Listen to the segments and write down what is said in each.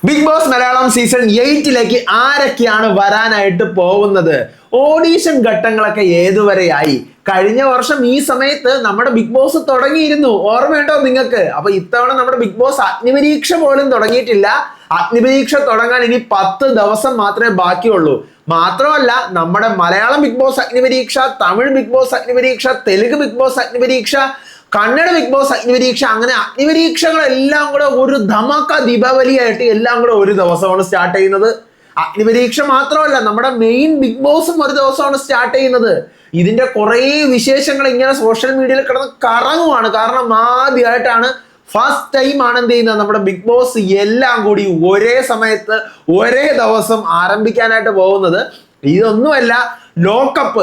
Big Boss Malayalam season 8ലേക്ക് ആരൊക്കെയാണ് വരാനായിട്ട് പോകുന്നത്? ഓഡീഷൻ ഘട്ടങ്ങളൊക്കെ ഏതുവരെയായി? കഴിഞ്ഞ വർഷം ഈ സമയത്ത് നമ്മുടെ ബിഗ് ബോസ് തുടങ്ങിയിരുന്നു, ഓർമ്മയുണ്ടോ നിങ്ങൾക്ക്? അപ്പൊ ഇത്തവണ നമ്മുടെ ബിഗ് ബോസ് അഗ്നിപരീക്ഷ പോലും തുടങ്ങിയിട്ടില്ല. അഗ്നിപരീക്ഷ തുടങ്ങാൻ ഇനി 10 ദിവസം മാത്രമേ ബാക്കിയുള്ളൂ. മാത്രമല്ല, നമ്മുടെ Malayalam Bigg Boss Agnipariksha, Tamil Bigg Boss Agnipariksha, Telugu Bigg Boss Agnipariksha, Kannada Bigg Boss Agnipariksha, അങ്ങനെ അഗ്നിപരീക്ഷകളെല്ലാം കൂടെ ഒരു ധമാക്ക ദീപാവലിയായിട്ട് എല്ലാം കൂടെ ഒരു ദിവസമാണ് സ്റ്റാർട്ട് ചെയ്യുന്നത്. അഗ്നിപരീക്ഷ മാത്രമല്ല, നമ്മുടെ മെയിൻ ബിഗ് ബോസും ഒരു ദിവസമാണ് സ്റ്റാർട്ട് ചെയ്യുന്നത്. ഇതിന്റെ കുറേ വിശേഷങ്ങൾ ഇങ്ങനെ സോഷ്യൽ മീഡിയയിൽ കിടന്ന് കറങ്ങുവാണ്. കാരണം ആദ്യമായിട്ടാണ്, ഫസ്റ്റ് ടൈം ആണ് എന്ത് ചെയ്യുന്നത്, നമ്മുടെ ബിഗ് ബോസ് എല്ലാം കൂടി ഒരേ സമയത്ത് ഒരേ ദിവസം ആരംഭിക്കാനായിട്ട് പോകുന്നത്. ഇതൊന്നുമല്ല, ലോക്കപ്പ്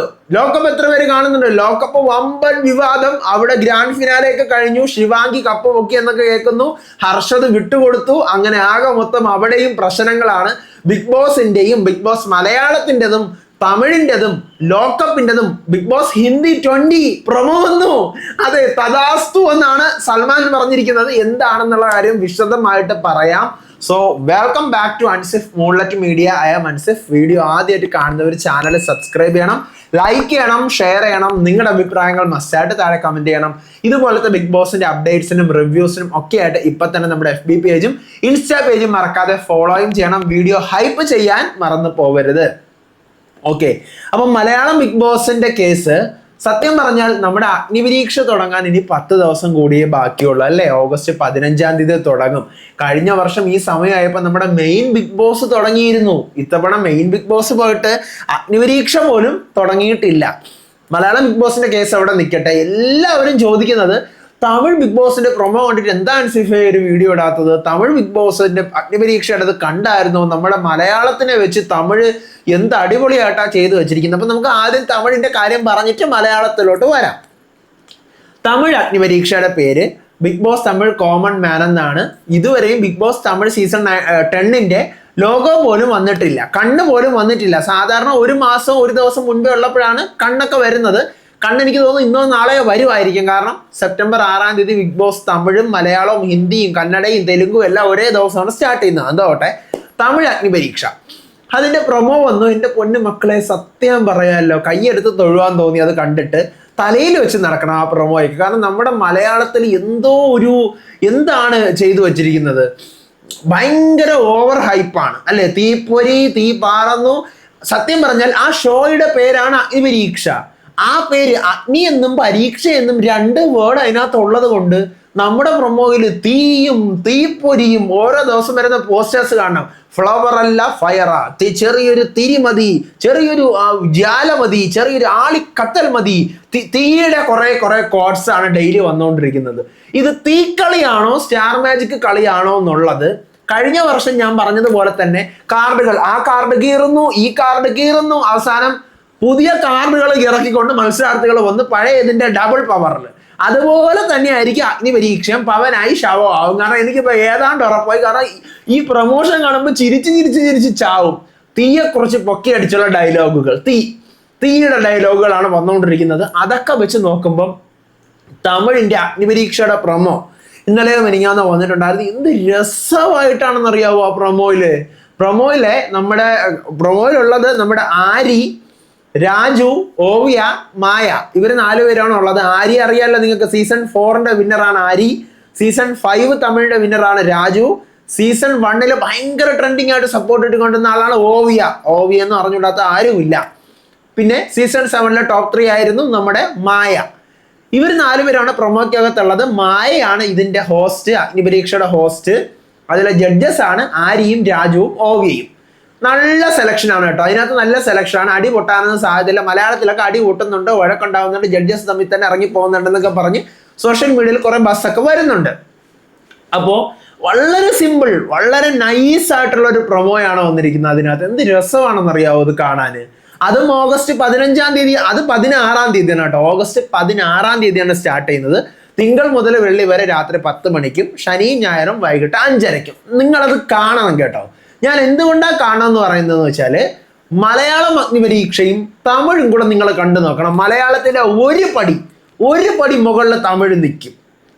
എത്ര പേര് കാണുന്നുണ്ട്? ലോക്കപ്പ് വമ്പൻ വിവാദം. അവിടെ ഗ്രാൻഡ് ഫിനാലെയൊക്കെ കഴിഞ്ഞു, ശിവാംഗി കപ്പ് പൊക്കി എന്നൊക്കെ കേൾക്കുന്നു, ഹർഷദ് വിട്ടുകൊടുത്തു. അങ്ങനെ ആകെ മൊത്തം അവിടെയും പ്രശ്നങ്ങളാണ്. ബിഗ് ബോസിന്റെയും ബിഗ് ബോസ് മലയാളത്തിൻ്റെതും തമിഴിൻ്റെതും ലോക്കപ്പിൻ്റെതും ബിഗ് ബോസ് ഹിന്ദി 20 പ്രൊമോ വന്നു. അതെ, തഥാസ്തു എന്നാണ് സൽമാൻ പറഞ്ഞിരിക്കുന്നത്. എന്താണെന്നുള്ള കാര്യം വിശദമായിട്ട് പറയാം. So welcome back to Ansif moonlight media. I am Ansif. Video ആദ്യമായിട്ട് കാണുന്നവർ ചാനൽ സബ്സ്ക്രൈബ് ചെയ്യണം, ലൈക്ക് ചെയ്യണം, ഷെയർ ചെയ്യണം. നിങ്ങളുടെ അഭിപ്രായങ്ങൾ മസ്റ്റായിട്ട് താഴെ കമന്റ് ചെയ്യണം. ഇതുപോലത്തെ ബിഗ് ബോസിന്റെ അപ്ഡേറ്റ്സിനും റിവ്യൂസിനും ഒക്കെ ആയിട്ട് ഇപ്പൊ തന്നെ നമ്മുടെ FB പേജും ഇൻസ്റ്റാ പേജും മറക്കാതെ ഫോളോയും ചെയ്യണം. വീഡിയോ ഹൈപ്പ് ചെയ്യാൻ മറന്നു പോകരുത്. ഓക്കെ, അപ്പൊ മലയാളം ബിഗ് ബോസിന്റെ കേസ്, സത്യം പറഞ്ഞാൽ നമ്മുടെ അഗ്നിപരീക്ഷ തുടങ്ങാൻ ഇനി 10 ദിവസം കൂടിയേ ബാക്കിയുള്ളൂ അല്ലേ? ഓഗസ്റ്റ് 15-ാം തീയതി തുടങ്ങും. കഴിഞ്ഞ വർഷം ഈ സമയമായപ്പോൾ നമ്മുടെ മെയിൻ ബിഗ് ബോസ് തുടങ്ങിയിരുന്നു. ഇത്തവണ മെയിൻ ബിഗ് ബോസ് പോയിട്ട് അഗ്നിപരീക്ഷ പോലും തുടങ്ങിയിട്ടില്ല. മലയാളം ബിഗ് ബോസിന്റെ കേസ് അവിടെ നിൽക്കട്ടെ. എല്ലാവരും ചോദിക്കുന്നത്, തമിഴ് ബിഗ് ബോസിന്റെ പ്രൊമോ കണ്ടിട്ട് എന്താ അൻസിഫേ ഒരു വീഡിയോ ഇടാത്തത്? തമിഴ് ബിഗ് ബോസിന്റെ അഗ്നിപരീക്ഷയുടെ കണ്ടായിരുന്നു? നമ്മുടെ മലയാളത്തിനെ വെച്ച് തമിഴ് എന്ത് അടിപൊളിയായിട്ടാ ചെയ്തു വെച്ചിരിക്കുന്നത്. അപ്പൊ നമുക്ക് ആദ്യം തമിഴിന്റെ കാര്യം പറഞ്ഞിട്ട് മലയാളത്തിലോട്ട് വരാം. തമിഴ് അഗ്നിപരീക്ഷയുടെ പേര് Bigg Boss Tamil common man എന്നാണ്. ഇതുവരെയും ബിഗ് ബോസ് തമിഴ് സീസൺ 10ന്റെ ലോഗോ പോലും വന്നിട്ടില്ല, കണ്ണ് പോലും വന്നിട്ടില്ല. സാധാരണ ഒരു മാസം ഒരു ദിവസം മുൻപേ ഉള്ളപ്പോഴാണ് കണ്ണൊക്കെ വരുന്നത്. കണ്ണ് എനിക്ക് തോന്നുന്നു ഇന്നോ നാളെയോ വരുമായിരിക്കും. കാരണം സെപ്റ്റംബർ 6-ാം തീയതി ബിഗ് ബോസ് തമിഴും മലയാളവും ഹിന്ദിയും കന്നഡയും തെലുങ്കും എല്ലാം ഒരേ ദിവസമാണ് സ്റ്റാർട്ട് ചെയ്യുന്നത്. എന്തോട്ടെ, തമിഴ് അഗ്നിപരീക്ഷ അതിന്റെ പ്രൊമോ വന്നു. എൻ്റെ പൊന്നു മക്കളെ, സത്യം പറയാമല്ലോ, കൈയെടുത്ത് തൊഴുവാൻ തോന്നി അത് കണ്ടിട്ട്. തലയിൽ വെച്ച് നടക്കണം ആ പ്രൊമോയ്ക്ക്. കാരണം നമ്മുടെ മലയാളത്തിൽ എന്തോ എന്താണ് ചെയ്തു വച്ചിരിക്കുന്നത്, ഭയങ്കര ഓവർ ഹൈപ്പാണ് അല്ലെ? തീപ്പൊരി, തീ പാറുന്നു. സത്യം പറഞ്ഞാൽ ആ ഷോയുടെ പേരാണ് അഗ്നിപരീക്ഷ. ആ പേര് അഗ്നി എന്നും പരീക്ഷ എന്നും 2 വേർഡ് അതിനകത്ത് ഉള്ളത് കൊണ്ട് നമ്മുടെ പ്രൊമോയിൽ തീയും തീപ്പൊരിയും ഓരോ ദിവസം വരുന്ന പോസ്റ്റേഴ്സ് കാണണം. ഫ്ലവർ അല്ല ഫയറാ, ചെറിയൊരു തിരി മതി, ചെറിയൊരു ജ്വാല മതി, ചെറിയൊരു ആളിക്കത്തൽ മതി. തീയുടെ കുറെ കോഡ്സ് ആണ് ഡെയിലി വന്നുകൊണ്ടിരിക്കുന്നത്. ഇത് തീക്കളിയാണോ സ്റ്റാർ മാജിക് കളിയാണോ എന്നുള്ളത് കഴിഞ്ഞ വർഷം ഞാൻ പറഞ്ഞതുപോലെ തന്നെ കാർഡുകൾ, ആ കാർഡ് കീറുന്നു, ഈ കാർഡ് കീറുന്നു, അവസാനം പുതിയ കാർഡുകൾ ഇറക്കിക്കൊണ്ട് മത്സരാർത്ഥികൾ വന്ന് പഴയ ഇതിന്റെ ഡബിൾ പവറിൽ. അതുപോലെ തന്നെ ആയിരിക്കും അഗ്നിപരീക്ഷയും. പവനായി ശവമാവും. കാരണം എനിക്കിപ്പോ ഏതാണ്ട് ഉറപ്പായി. കാരണം ഈ പ്രൊമോഷൻ കാണുമ്പോൾ ചിരിച്ച് ചാവും. തീയെക്കുറിച്ച് പൊക്കി അടിച്ചുള്ള ഡയലോഗുകൾ, തീയുടെ ഡയലോഗുകളാണ് വന്നുകൊണ്ടിരിക്കുന്നത്. അതൊക്കെ വെച്ച് നോക്കുമ്പം തമിഴിന്റെ അഗ്നിപരീക്ഷയുടെ പ്രൊമോ ഇന്നലെയോ മിനിങ്ങാന്നോ വന്നിട്ടുണ്ടായിരുന്നു. എന്ത് രസമായിട്ടാണെന്നറിയാവോ ആ പ്രൊമോയിലെ പ്രൊമോയിലുള്ളത് നമ്മുടെ ആരി, രാജു, ഓവിയ, മായ, ഇവർ 4 പേരാണ് ഉള്ളത്. ആരി അറിയാമല്ലോ നിങ്ങൾക്ക്, സീസൺ 4ന്റെ വിന്നറാണ് ആരി. സീസൺ 5 തമിഴിന്റെ വിന്നറാണ് രാജു. സീസൺ 1 ഭയങ്കര ട്രെൻഡിങ് ആയിട്ട് സപ്പോർട്ട് ഇട്ടുകൊണ്ടിരുന്ന ആളാണ് ഓവിയ എന്ന് അറിഞ്ഞുകൂടാത്ത ആരുമില്ല. പിന്നെ സീസൺ 7 ടോപ്പ് 3 ആയിരുന്നു നമ്മുടെ മായ. ഇവർ 4 പേരാണ് പ്രൊമോക്കകത്തുള്ളത്. മായയാണ് ഇതിന്റെ ഹോസ്റ്റ്, അഗ്നിപരീക്ഷയുടെ ഹോസ്റ്റ്. അതിലെ ജഡ്ജസ് ആണ് ആരിയും രാജുവും ഓവിയയും. നല്ല സെലക്ഷൻ ആണ് കേട്ടോ. അതിനകത്ത് നല്ല സെലക്ഷൻ ആണ്. അടി പൊട്ടാനൊന്നും സാധ്യതയില്ല. മലയാളത്തിലൊക്കെ അടി പൊട്ടുന്നുണ്ട്, വഴക്കുണ്ടാവുന്നുണ്ട്, ജഡ്ജസ് തമ്മിൽ തന്നെ ഇറങ്ങി പോകുന്നുണ്ടെന്നൊക്കെ പറഞ്ഞ് സോഷ്യൽ മീഡിയയിൽ കുറെ ബസ്സൊക്കെ വരുന്നുണ്ട്. അപ്പോൾ വളരെ സിമ്പിൾ, വളരെ നൈസ് ആയിട്ടുള്ള ഒരു പ്രൊമോയാണ് വന്നിരിക്കുന്നത്. അതിനകത്ത് എന്ത് രസമാണെന്നറിയാവോ ഇത് കാണാൻ. അതും ഓഗസ്റ്റ് 15-ാം തീയതി, അത് 16-ാം തീയതിയാണ് കേട്ടോ. ഓഗസ്റ്റ് 16-ാം തീയതിയാണ് സ്റ്റാർട്ട് ചെയ്യുന്നത്. തിങ്കൾ മുതൽ വെള്ളി വരെ രാത്രി 10 മണിക്കും ശനിയും ഞായറും വൈകിട്ട് 5:30ക്കും. നിങ്ങളത് കാണണം കേട്ടോ. ഞാൻ എന്തുകൊണ്ടാണ് കാണണമെന്ന് പറയുന്നതെന്ന് വെച്ചാൽ, മലയാളം അഗ്നിപരീക്ഷയും തമിഴും കൂടെ നിങ്ങൾ കണ്ടു നോക്കണം. മലയാളത്തിന്റെ ഒരു പടി മുകളിൽ തമിഴ് നിൽക്കും.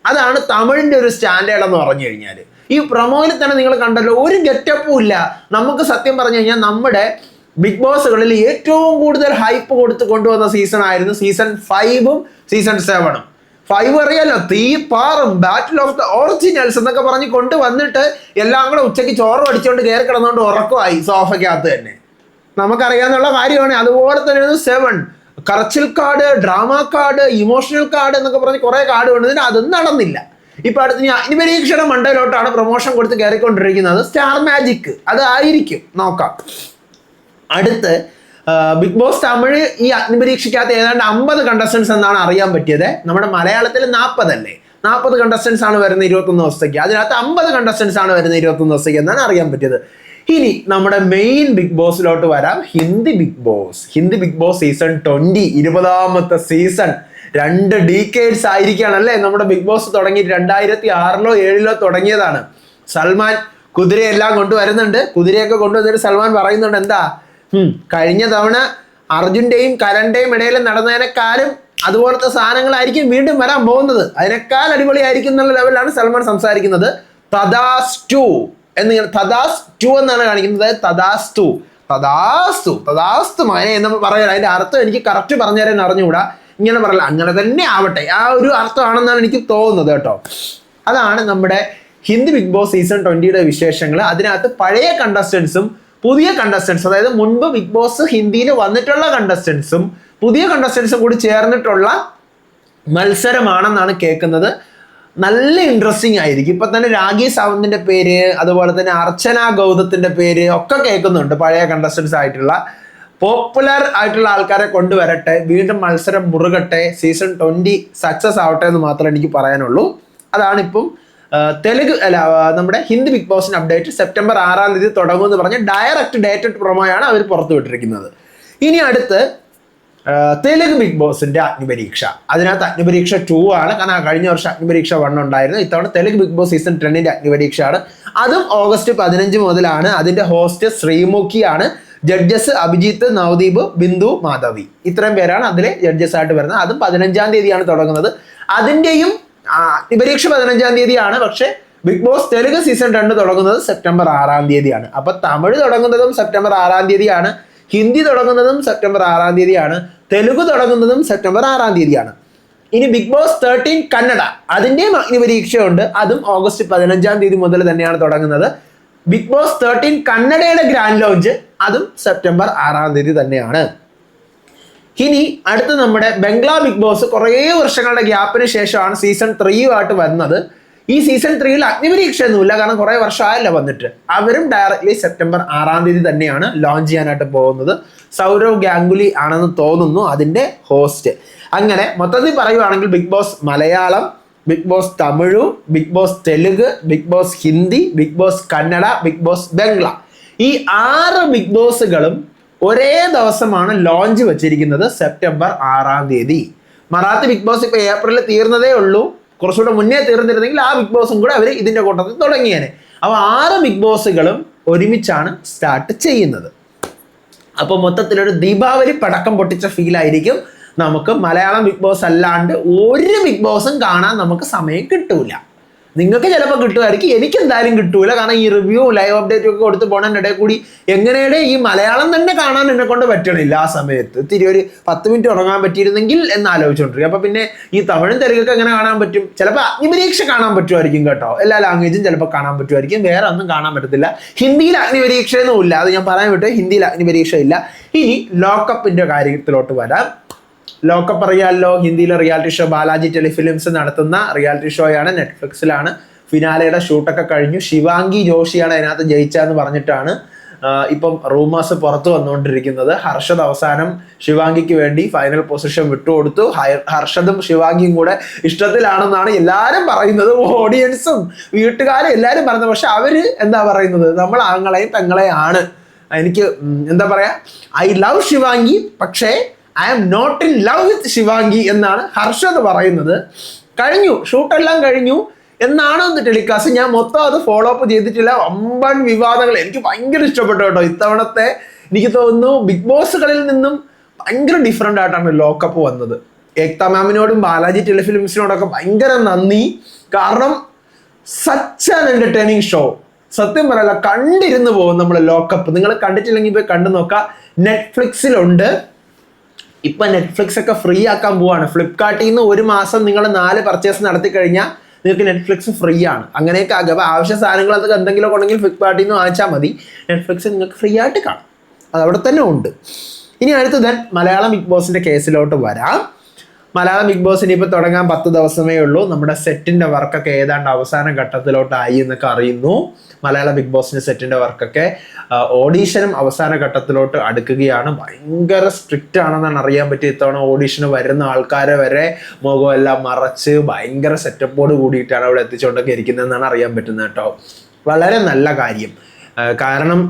അതാണ് തമിഴിന്റെ ഒരു സ്റ്റാൻഡേർഡ് എന്ന് പറഞ്ഞു കഴിഞ്ഞാൽ. ഈ പ്രൊമോയിൽ തന്നെ നിങ്ങൾ കണ്ടല്ലോ, ഒരു ഗെറ്റപ്പും ഇല്ല. നമുക്ക് സത്യം പറഞ്ഞു കഴിഞ്ഞാൽ നമ്മുടെ ബിഗ് ബോസുകളിൽ ഏറ്റവും കൂടുതൽ ഹൈപ്പ് കൊടുത്ത് കൊണ്ടുവന്ന സീസൺ ആയിരുന്നു സീസൺ 5ഉം സീസൺ 7ഉം. 5 അറിയാലോ, തീ പാറും, ബാറ്റിൽ ഓഫ് ദ ഒറിജിനൽസ് എന്നൊക്കെ പറഞ്ഞ് കൊണ്ടുവന്നിട്ട് എല്ലാം കൂടെ ഉച്ചയ്ക്ക് ചോറ് അടിച്ചുകൊണ്ട് കയറി കിടന്നുകൊണ്ട് ഉറക്കമായി സോഫയ്ക്കകത്ത് തന്നെ. നമുക്കറിയാന്നുള്ള കാര്യമാണ്. അതുപോലെ തന്നെയാണ് 7 കറച്ചിൽ card, drama card, emotional card എന്നൊക്കെ പറഞ്ഞ് കുറെ കാർഡ് കൊണ്ടതിന് അതൊന്നും നടന്നില്ല. ഇപ്പൊ അടുത്ത് അഗ്നിപരീക്ഷയുടെ മണ്ടയിലോട്ടാണ് പ്രൊമോഷൻ കൊടുത്ത് കയറിക്കൊണ്ടിരിക്കുന്നത്. സ്റ്റാർ മാജിക് അതായിരിക്കും, നോക്കാം. അടുത്ത് ബിഗ് ബോസ് തമിഴ് ഈ അഗ്നിപരീക്ഷയ്ക്കകത്ത് ഏതാണ്ട് 50 കണ്ടസ്റ്റൻസ് എന്നാണ് അറിയാൻ പറ്റിയത്. നമ്മുടെ മലയാളത്തിൽ 40 അല്ലേ, 40 കണ്ടസ്റ്റൻസ് ആണ് വരുന്നത് 21 ദിവസത്തേക്ക്. അതിനകത്ത് 50 കണ്ടസ്റ്റൻസ് ആണ് വരുന്നത് 21 ദിവസത്തേക്ക് എന്നാണ് അറിയാൻ പറ്റിയത്. ഇനി നമ്മുടെ മെയിൻ ബിഗ് ബോസിലോട്ട് വരാം, Hindi Bigg Boss. Hindi Bigg Boss season 20, 20ാമത്തെ സീസൺ. 2 ഡീക്കേഡ്സ് ആയിരിക്കുകയാണല്ലേ നമ്മുടെ ബിഗ് ബോസ് തുടങ്ങി. 2006ലോ 2007ലോ തുടങ്ങിയതാണ്. സൽമാൻ കുതിരയെല്ലാം കൊണ്ടുവരുന്നുണ്ട്. കുതിരയൊക്കെ കൊണ്ടുവന്നിട്ട് സൽമാൻ പറയുന്നുണ്ട്, എന്താ കഴിഞ്ഞ തവണ അർജുന്റെയും കരന്റെയും ഇടയിൽ നടന്നതിനേക്കാളും അതുപോലത്തെ സാധനങ്ങളായിരിക്കും വീണ്ടും വരാൻ പോകുന്നത്, അതിനേക്കാൾ അടിപൊളിയായിരിക്കും എന്നുള്ള ലെവലിലാണ് സൽമാൻ സംസാരിക്കുന്നത്. തദാസ്തു എന്നിങ്ങനെ, തദാസ്തു എന്നാണ് കാണിക്കുന്നത്. തദാസ്തു തദാസ്തു തദാസ്തു മകനെ എന്ന് പറയുന്നത്, അതിന്റെ അർത്ഥം എനിക്ക് കറക്റ്റ് പറഞ്ഞു തരാൻ അറിഞ്ഞുകൂടാ. ഇങ്ങനെ പറയല, അങ്ങനെ തന്നെ ആവട്ടെ, ആ ഒരു അർത്ഥമാണെന്നാണ് എനിക്ക് തോന്നുന്നത് കേട്ടോ. അതാണ് നമ്മുടെ ഹിന്ദി ബിഗ് ബോസ് സീസൺ 20യുടെ വിശേഷങ്ങൾ. അതിനകത്ത് പഴയ കണ്ടസ്റ്റൻസും പുതിയ കണ്ടസ്റ്റൻസ്, അതായത് മുൻപ് ബിഗ് ബോസ് ഹിന്ദിയിൽ വന്നിട്ടുള്ള കണ്ടസ്റ്റൻസും പുതിയ കണ്ടസ്റ്റൻസും കൂടി ചേർന്നിട്ടുള്ള മത്സരമാണെന്നാണ് കേൾക്കുന്നത്. നല്ല ഇൻട്രസ്റ്റിംഗ് ആയിരിക്കും. ഇപ്പൊ തന്നെ രാഖി സാവന്തിന്റെ പേര്, അതുപോലെ തന്നെ അർച്ചന ഗൗതത്തിന്റെ പേര് ഒക്കെ കേൾക്കുന്നുണ്ട്. പഴയ കണ്ടസ്റ്റൻസ് ആയിട്ടുള്ള പോപ്പുലർ ആയിട്ടുള്ള ആൾക്കാരെ കൊണ്ടുവരട്ടെ, വീണ്ടും മത്സരം മുറുകട്ടെ, സീസൺ 20 സക്സസ് ആവട്ടെ എന്ന് മാത്രമേ എനിക്ക് പറയാനുള്ളൂ. അതാണിപ്പം തെലുങ്ക് നമ്മുടെ ഹിന്ദി ബിഗ് ബോസിന് അപ്ഡേറ്റ്. സെപ്റ്റംബർ 6-ാം തീയതി തുടങ്ങുമെന്ന് പറഞ്ഞ് ഡയറക്റ്റ് ഡേറ്റഡ് പ്രൊമോയാണ് അവർ പുറത്തു വിട്ടിരിക്കുന്നത്. ഇനി അടുത്ത് തെലുങ്ക് ബിഗ് ബോസിന്റെ അഗ്നിപരീക്ഷ. അതിനകത്ത് അഗ്നിപരീക്ഷ 2 ആണ്. കാരണം കഴിഞ്ഞ വർഷം അഗ്നിപരീക്ഷ 1 ഉണ്ടായിരുന്നു. ഇത്തവണ തെലുങ്ക് ബിഗ് ബോസ് സീസൺ 10ന്റെ അഗ്നിപരീക്ഷയാണ്. അതും ഓഗസ്റ്റ് 15 മുതലാണ്. അതിന്റെ ഹോസ്റ്റ് ശ്രീമുഖിയാണ്. ജഡ്ജസ് അഭിജിത്ത്, നവദീപ്, ബിന്ദു, മാധവി, ഇത്രയും പേരാണ് അതിലെ ജഡ്ജസ് ആയിട്ട് വരുന്നത്. അതും 15-ാം തീയതിയാണ് തുടങ്ങുന്നത്. അതിന്റെയും അഗ്നിപരീക്ഷ 15-ാം തീയതിയാണ്. പക്ഷെ ബിഗ് ബോസ് തെലുങ്ക് സീസൺ 2 തുടങ്ങുന്നത് സെപ്റ്റംബർ 6-ാം തീയതിയാണ്. അപ്പൊ തമിഴ് തുടങ്ങുന്നതും സെപ്റ്റംബർ 6-ാം തീയതിയാണ്, ഹിന്ദി തുടങ്ങുന്നതും സെപ്റ്റംബർ 6-ാം തീയതിയാണ്, തെലുങ്ക് തുടങ്ങുന്നതും സെപ്റ്റംബർ 6-ാം തീയതിയാണ്. ഇനി ബിഗ് ബോസ് 13 കന്നഡ, അതിന്റെയും അഗ്നിപരീക്ഷയുണ്ട്. അതും ഓഗസ്റ്റ് 15-ാം തീയതി മുതൽ തന്നെയാണ് തുടങ്ങുന്നത്. ബിഗ് ബോസ് 13 കന്നഡയുടെ ഗ്രാൻഡ് ലോഞ്ച് അതും സെപ്റ്റംബർ 6-ാം തീയതി തന്നെയാണ്. ഇനി അടുത്ത് നമ്മുടെ ബംഗ്ലാ ബിഗ് ബോസ് കുറേ വർഷങ്ങളുടെ ഗ്യാപ്പിന് ശേഷമാണ് സീസൺ 3 വരുന്നത്. ഈ സീസൺ 3ൽ അഗ്നിപരീക്ഷ ഒന്നുമില്ല, കാരണം കുറെ വർഷമായല്ലോ വന്നിട്ട്. അവരും ഡയറക്ട്ലി സെപ്റ്റംബർ 6-ാം തീയതി തന്നെയാണ് ലോഞ്ച് ചെയ്യാനായിട്ട് പോകുന്നത്. സൗരവ് ഗാംഗുലി ആണെന്ന് തോന്നുന്നു അതിന്റെ ഹോസ്റ്റ്. അങ്ങനെ മൊത്തത്തിൽ പറയുവാണെങ്കിൽ Bigg Boss Malayalam, Bigg Boss Tamil, Bigg Boss Telugu, Bigg Boss Hindi, Bigg Boss Kannada, Bigg Boss Bangla, ഈ 6 ബിഗ് ബോസുകളും ഒരേ ദിവസമാണ് ലോഞ്ച് വെച്ചിരിക്കുന്നത്, സെപ്റ്റംബർ 6-ാം തീയതി. മറാത്തി ബിഗ് ബോസ് ഇപ്പൊ ഏപ്രിലിൽ തീർന്നതേ ഉള്ളൂ. കുറച്ചുകൂടെ മുന്നേ തീർന്നിരുന്നെങ്കിൽ ആ ബിഗ് ബോസും കൂടെ അവർ ഇതിന്റെ കൂട്ടത്തിൽ തുടങ്ങിയേനെ. അപ്പോൾ 6 ബിഗ് ബോസുകളും ഒരുമിച്ചാണ് സ്റ്റാർട്ട് ചെയ്യുന്നത്. അപ്പോൾ മൊത്തത്തിലൊരു ദീപാവലി പടക്കം പൊട്ടിച്ച ഫീൽ ആയിരിക്കും നമുക്ക്. മലയാളം ബിഗ് ബോസ് അല്ലാണ്ട് ഒരു ബിഗ് ബോസും കാണാൻ നമുക്ക് സമയം കിട്ടൂല. നിങ്ങൾക്ക് ചിലപ്പോൾ കിട്ടുമായിരിക്കും, എനിക്ക് എന്തായാലും കിട്ടൂല. കാരണം ഈ റിവ്യൂ ലൈവ് അപ്ഡേറ്റ് ഒക്കെ കൊടുത്ത് പോണതിനിടയിൽ കൂടി എങ്ങനെയുടെ ഈ മലയാളം തന്നെ കാണാൻ എന്നെ കൊണ്ട് പറ്റണില്ല. ആ സമയത്ത് ഇത്തിരി ഒരു 10 മിനിറ്റ് ഉറങ്ങാൻ പറ്റിയിരുന്നെങ്കിൽ എന്ന് ആലോചിച്ചുകൊണ്ടിരിക്കും. അപ്പൊ പിന്നെ ഈ തമിഴും തെലുങ്കൊക്കെ എങ്ങനെ കാണാൻ പറ്റും? ചിലപ്പോൾ അഗ്നിപരീക്ഷ കാണാൻ പറ്റുമായിരിക്കും കേട്ടോ. എല്ലാ ലാംഗ്വേജും ചിലപ്പോൾ കാണാൻ പറ്റുമായിരിക്കും, വേറെ ഒന്നും കാണാൻ പറ്റത്തില്ല. ഹിന്ദിയിൽ അഗ്നിപരീക്ഷയൊന്നും ഇല്ല, അത് ഞാൻ പറയാൻ വിട്ടു. ഹിന്ദിയിൽ അഗ്നിപരീക്ഷ ഇല്ല. ഇനി ലോക്കപ്പിന്റെ കാര്യത്തിലോട്ട് വരാം. ലോക്കപ്പ് അറിയാമല്ലോ, ഹിന്ദിയിലെ റിയാലിറ്റി ഷോ ബാലാജി ടെലിഫിലിംസ് നടത്തുന്ന റിയാലിറ്റി ഷോയാണ്. നെറ്റ്ഫ്ലിക്സിലാണ്. ഫിനാലയുടെ ഷൂട്ടൊക്കെ കഴിഞ്ഞു. ശിവാംഗി ജോഷിയാണ് അതിനകത്ത് ജയിച്ചതെന്ന് പറഞ്ഞിട്ടാണ് ഇപ്പം റൂമേഴ്സ് പുറത്തു വന്നുകൊണ്ടിരിക്കുന്നത്. ഹർഷദ് അവസാനം ശിവാംഗിക്ക് വേണ്ടി ഫൈനൽ പൊസിഷൻ വിട്ടുകൊടുത്തു. ഹർഷദും ശിവാംഗിയും കൂടെ ഇഷ്ടത്തിലാണെന്നാണ് എല്ലാവരും പറയുന്നത്. ഓഡിയൻസും വീട്ടുകാരും എല്ലാവരും പറയുന്നത്. പക്ഷെ അവര് എന്താ പറയുന്നത്, നമ്മൾ ആങ്ങളെയും പെങ്ങളെയും ആണ്. എനിക്ക് എന്താ പറയാ, ഐ ലവ് ശിവാംഗി, പക്ഷേ I am not in love with Shivangi എന്നാണ് ഹർഷദ് പറയുന്നത്. കഴിഞ്ഞു, ഷൂട്ടെല്ലാം കഴിഞ്ഞു എന്നാണ് ഒന്ന് ടെലികാസ്റ്റ്. ഞാൻ മൊത്തം അത് ഫോളോ അപ്പ് ചെയ്തിട്ടില്ല. വമ്പൻ വിവാദങ്ങൾ. എനിക്ക് ഭയങ്കര ഇഷ്ടപ്പെട്ടു കേട്ടോ ഇത്തവണത്തെ. എനിക്ക് തോന്നുന്നു ബിഗ് ബോസുകളിൽ നിന്നും ഭയങ്കര ഡിഫറെൻ്റ് ആയിട്ടാണ് ലോക്കപ്പ് വന്നത്. ഏക്ത മാമിനോടും ബാലാജി ടെലിഫിലിംസിനോടൊക്കെ ഭയങ്കര നന്ദി. കാരണം സച്ച് ആൻ എന്റർടൈനിങ് ഷോ. സത്യം പറയല്ല, കണ്ടിരുന്നു പോകും നമ്മൾ. ലോക്കപ്പ് നിങ്ങൾ കണ്ടിട്ടില്ലെങ്കിൽ പോയി കണ്ടു നോക്കാം. നെറ്റ്ഫ്ലിക്സിലുണ്ട്. ഇപ്പൊ നെറ്റ്ഫ്ലിക്സ് ഒക്കെ ഫ്രീ ആക്കാൻ പോവാണ്. ഫ്ലിപ്കാർട്ടിൽ നിന്ന് 1 മാസം നിങ്ങൾ 4 പർച്ചേസ് നടത്തി കഴിഞ്ഞാൽ നിങ്ങൾക്ക് നെറ്റ്ഫ്ലിക്സ് ഫ്രീ ആണ്. അങ്ങനെയൊക്കെ ആകും. അപ്പോൾ ആവശ്യ സാധനങ്ങളൊക്കെ എന്തെങ്കിലും ഉണ്ടെങ്കിൽ ഫ്ലിപ്കാർട്ടിൽ നിന്ന് വാങ്ങിച്ചാൽ മതി. നെറ്റ്ഫ്ലിക്സ് നിങ്ങൾക്ക് ഫ്രീ ആയിട്ട് കാണാം. അത് അവിടെ തന്നെ ഉണ്ട്. ഇനി അടുത്തത് മലയാളം ബിഗ് ബോസിന്റെ കേസിലോട്ട് വരാം. മലയാളം ബിഗ് ബോസ് ഇനിയിപ്പോൾ തുടങ്ങാൻ 10 ദിവസമേ ഉള്ളൂ. നമ്മുടെ സെറ്റിന്റെ വർക്കൊക്കെ ഏതാണ്ട് അവസാന ഘട്ടത്തിലോട്ടായി എന്നൊക്കെ അറിയുന്നു. മലയാളം ബിഗ് ബോസിന്റെ സെറ്റിന്റെ വർക്കൊക്കെ ഓഡീഷനും അവസാന ഘട്ടത്തിലോട്ട് അടുക്കുകയാണ്. ഭയങ്കര സ്ട്രിക്റ്റ് ആണെന്നാണ് അറിയാൻ പറ്റിയ. ഇത്തവണ ഓഡീഷന് വരുന്ന ആൾക്കാരെ വരെ മുഖമെല്ലാം മറച്ച് ഭയങ്കര സെറ്റപ്പോട് കൂടിയിട്ടാണ് അവിടെ എത്തിച്ചുകൊണ്ടൊക്കെ ഇരിക്കുന്നതെന്നാണ് അറിയാൻ പറ്റുന്നത് കേട്ടോ. വളരെ നല്ല കാര്യം. കാരണം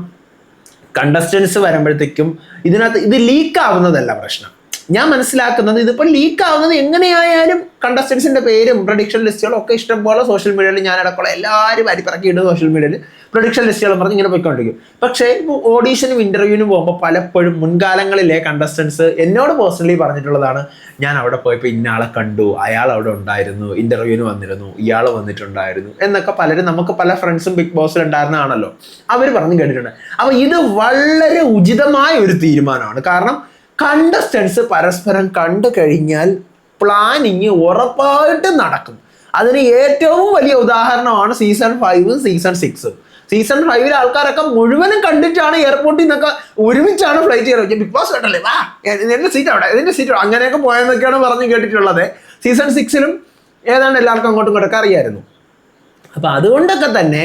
കണ്ടസ്റ്റൻസ് വരുമ്പോഴത്തേക്കും ഇതിനകത്ത് ഇത് ലീക്ക് ആവുന്നതല്ല പ്രശ്നം. ഞാൻ മനസ്സിലാക്കുന്നത് ഇതിപ്പോൾ ലീക്ക് ആവുന്നത് എങ്ങനെയായാലും കണ്ടസ്റ്റൻസിന്റെ പേരും പ്രഡിക്ഷൻ ലിസ്റ്റുകളും ഒക്കെ ഇഷ്ടംപോലെ സോഷ്യൽ മീഡിയയിൽ ഞാൻ അടക്കമുള്ള എല്ലാവരും അരിപ്പിറക്കിയിട്ട് സോഷ്യൽ മീഡിയയിൽ പ്രഡിക്ഷൻ ലിസ്റ്റുകളും പറഞ്ഞ് ഇങ്ങനെ പോയിക്കൊണ്ടിരിക്കും. പക്ഷേ ഇപ്പോൾ ഓഡീഷനും ഇന്റർവ്യൂവിനും പോകുമ്പോൾ പലപ്പോഴും മുൻകാലങ്ങളിലെ കണ്ടസ്റ്റൻസ് എന്നോട് പേഴ്സണലി പറഞ്ഞിട്ടുള്ളതാണ്, ഞാൻ അവിടെ പോയപ്പോൾ ഇന്നയാളെ കണ്ടു, അയാൾ അവിടെ ഉണ്ടായിരുന്നു, ഇന്റർവ്യൂവിന് വന്നിരുന്നു, ഇയാൾ വന്നിട്ടുണ്ടായിരുന്നു എന്നൊക്കെ പലരും, നമുക്ക് പല ഫ്രണ്ട്സും ബിഗ് ബോസിൽ ഉണ്ടായിരുന്നതാണല്ലോ, അവർ പറഞ്ഞു കേട്ടിട്ടുണ്ട്. അപ്പോൾ ഇത് വളരെ ഉചിതമായ ഒരു തീരുമാനമാണ്. കാരണം കണ്ടസ്റ്റൻസ് പരസ്പരം കണ്ടു കഴിഞ്ഞാൽ പ്ലാനിങ് ഉറപ്പായിട്ടും നടക്കും. അതിന് ഏറ്റവും വലിയ ഉദാഹരണമാണ് സീസൺ 5 സീസൺ 6. സീസൺ 5 ആൾക്കാരൊക്കെ മുഴുവനും കണ്ടിട്ടാണ് എയർപോർട്ടിൽ നിന്നൊക്കെ ഒരുമിച്ചാണ് ഫ്ലൈറ്റ് കയറി. ബിഗ് ബോസ് കേട്ടല്ലേ, വാ എന്റെ സീറ്റ് അവിടെ, ഇതിന്റെ സീറ്റ് അങ്ങനെയൊക്കെ പോയെന്നൊക്കെയാണ് പറഞ്ഞു കേട്ടിട്ടുള്ളത്. സീസൺ 6 ഏതാണ്ട് എല്ലാവർക്കും അങ്ങോട്ടും ഇങ്ങോട്ടൊക്കെ അറിയായിരുന്നു. അപ്പൊ അതുകൊണ്ടൊക്കെ തന്നെ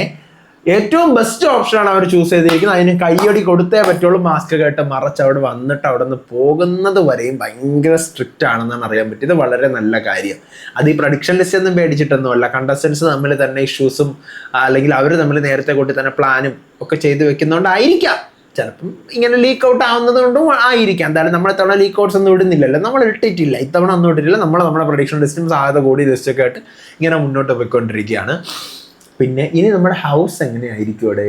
ഏറ്റവും ബെസ്റ്റ് ഓപ്ഷനാണ് അവർ ചൂസ് ചെയ്തിരിക്കുന്നത്. അതിന് കയ്യടി കൊടുത്തേ പറ്റുള്ളൂ. മാസ്ക് കേട്ട് മറച്ച് അവിടെ വന്നിട്ട് അവിടെ നിന്ന് പോകുന്നത് വരെയും ഭയങ്കര സ്ട്രിക്റ്റ് ആണെന്നാണ് അറിയാൻ പറ്റിയത്. വളരെ നല്ല കാര്യം. അത് ഈ പ്രഡിക്ഷൻ ലിസ്റ്റ് ഒന്നും പേടിച്ചിട്ടൊന്നുമല്ല. കണ്ടസ്റ്റൻസ് തമ്മിൽ തന്നെ ഇഷ്യൂസും അല്ലെങ്കിൽ അവർ തമ്മിൽ നേരത്തെ കൂട്ടി തന്നെ പ്ലാനും ഒക്കെ ചെയ്ത് വെക്കുന്നതുകൊണ്ടായിരിക്കാം. ചിലപ്പം ഇങ്ങനെ ലീക്ക് ഔട്ട് ആവുന്നത് കൊണ്ടും ആയിരിക്കാം. എന്തായാലും നമ്മൾ ഇത്തവണ ലീക്ക് ഔട്ട്സ് ഒന്നും ഇടുന്നില്ലല്ലോ, നമ്മൾ ഇട്ടിട്ടില്ല, ഇത്തവണ ഒന്നും ഇട്ടിട്ടില്ല. നമ്മുടെ പ്രഡിക്ഷൻ ലിസ്റ്റും സാധ്യത കൂടി ലിസ്റ്റൊക്കെ ആയിട്ട് ഇങ്ങനെ മുന്നോട്ട് പോയിക്കൊണ്ടിരിക്കുകയാണ്. പിന്നെ ഇനി നമ്മുടെ ഹൗസ് എങ്ങനെയായിരിക്കും അവിടെ?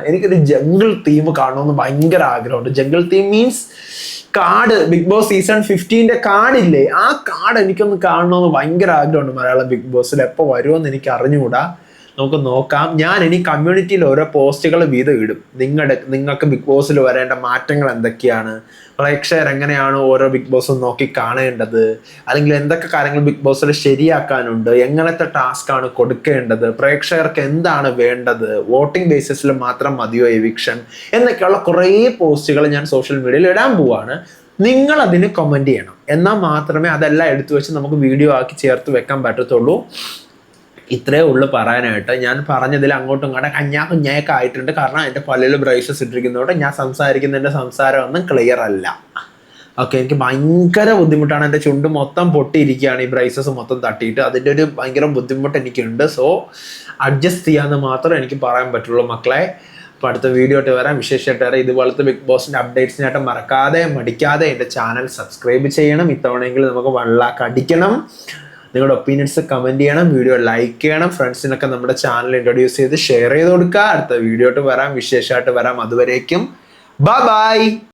എനിക്കൊരു ജംഗിൾ തീം കാണണമെന്ന് ഭയങ്കര ആഗ്രഹമുണ്ട്. ജംഗിൾ തീം മീൻസ് കാട്. ബിഗ് ബോസ് സീസൺ 15 കാടില്ലേ, ആ കാട് എനിക്കൊന്ന് കാണണമെന്ന് ഭയങ്കര ആഗ്രഹമുണ്ട്. മലയാളം ബിഗ് ബോസിൽ എപ്പോൾ വരുമെന്ന് എനിക്ക് അറിഞ്ഞുകൂടാ. നമുക്ക് നോക്കാം. ഞാൻ ഇനി കമ്മ്യൂണിറ്റിയിൽ ഓരോ പോസ്റ്റുകൾ വീതം ഇടും. നിങ്ങൾക്ക് ബിഗ് ബോസിൽ വരേണ്ട മാറ്റങ്ങൾ എന്തൊക്കെയാണ്, പ്രേക്ഷകർ എങ്ങനെയാണ് ഓരോ ബിഗ് ബോസും നോക്കി കാണേണ്ടത്, അല്ലെങ്കിൽ എന്തൊക്കെ കാര്യങ്ങൾ ബിഗ് ബോസിൽ ശരിയാക്കാനുണ്ട്, എങ്ങനത്തെ ടാസ്ക് ആണ് കൊടുക്കേണ്ടത്, പ്രേക്ഷകർക്ക് എന്താണ് വേണ്ടത്, വോട്ടിംഗ് ബേസിസിൽ മാത്രം മതിയോ എവിക്ഷൻ എന്നൊക്കെയുള്ള കുറേ പോസ്റ്റുകൾ ഞാൻ സോഷ്യൽ മീഡിയയിൽ ഇടാൻ പോവാണ്. നിങ്ങൾ അതിന് കമന്റ് ചെയ്യണം. എന്നാൽ മാത്രമേ അതെല്ലാം എടുത്തു വെച്ച് നമുക്ക് വീഡിയോ ആക്കി ചേർത്ത് വെക്കാൻ പറ്റത്തുള്ളൂ. ഇത്രേ ഉള്ളു പറയാനായിട്ട്. ഞാൻ പറഞ്ഞതിൽ അങ്ങോട്ടും ഇങ്ങോട്ടും കുഞ്ഞായൊക്കെ ആയിട്ടുണ്ട്. കാരണം എൻ്റെ പല്ലിൽ ബ്രേസസ് ഇട്ടിരിക്കുന്നതുകൊണ്ട് ഞാൻ സംസാരിക്കുന്നതിൻ്റെ സംസാരമൊന്നും ക്ലിയർ അല്ല. ഓക്കെ, എനിക്ക് ഭയങ്കര ബുദ്ധിമുട്ടാണ്. എൻ്റെ ചുണ്ട് മൊത്തം പൊട്ടിയിരിക്കുകയാണ് ഈ ബ്രേസസ് മൊത്തം തട്ടിയിട്ട്. അതിൻ്റെ ഒരു ഭയങ്കര ബുദ്ധിമുട്ട് എനിക്കുണ്ട്. സോ അഡ്ജസ്റ്റ് ചെയ്യാമെന്ന് മാത്രമേ എനിക്ക് പറയാൻ പറ്റുള്ളൂ മക്കളെ. അപ്പോൾ അടുത്ത വീഡിയോ ആയിട്ട് വരാം, വിശേഷമായിട്ട് വരാം. ഇതുപോലത്തെ ബിഗ് ബോസിൻ്റെ അപ്ഡേറ്റ്സിനായിട്ട് മടിക്കാതെ എൻ്റെ ചാനൽ സബ്സ്ക്രൈബ് ചെയ്യണം. ഇത്തവണയെങ്കിലും നമുക്ക് 1 lakh അടിക്കണം. നിങ്ങളുടെ ഒപ്പീനിയൻസ് കമന്റ് ചെയ്യണം, വീഡിയോ ലൈക്ക് ചെയ്യണം, ഫ്രണ്ട്സിനൊക്കെ നമ്മുടെ ചാനൽ ഇൻട്രൊഡ്യൂസ് ചെയ്ത് ഷെയർ ചെയ്ത് കൊടുക്കുക. അടുത്ത വീഡിയോ ആയിട്ട് വരാം, വിശേഷമായിട്ട് വരാം. അതുവരേക്കും ബൈ.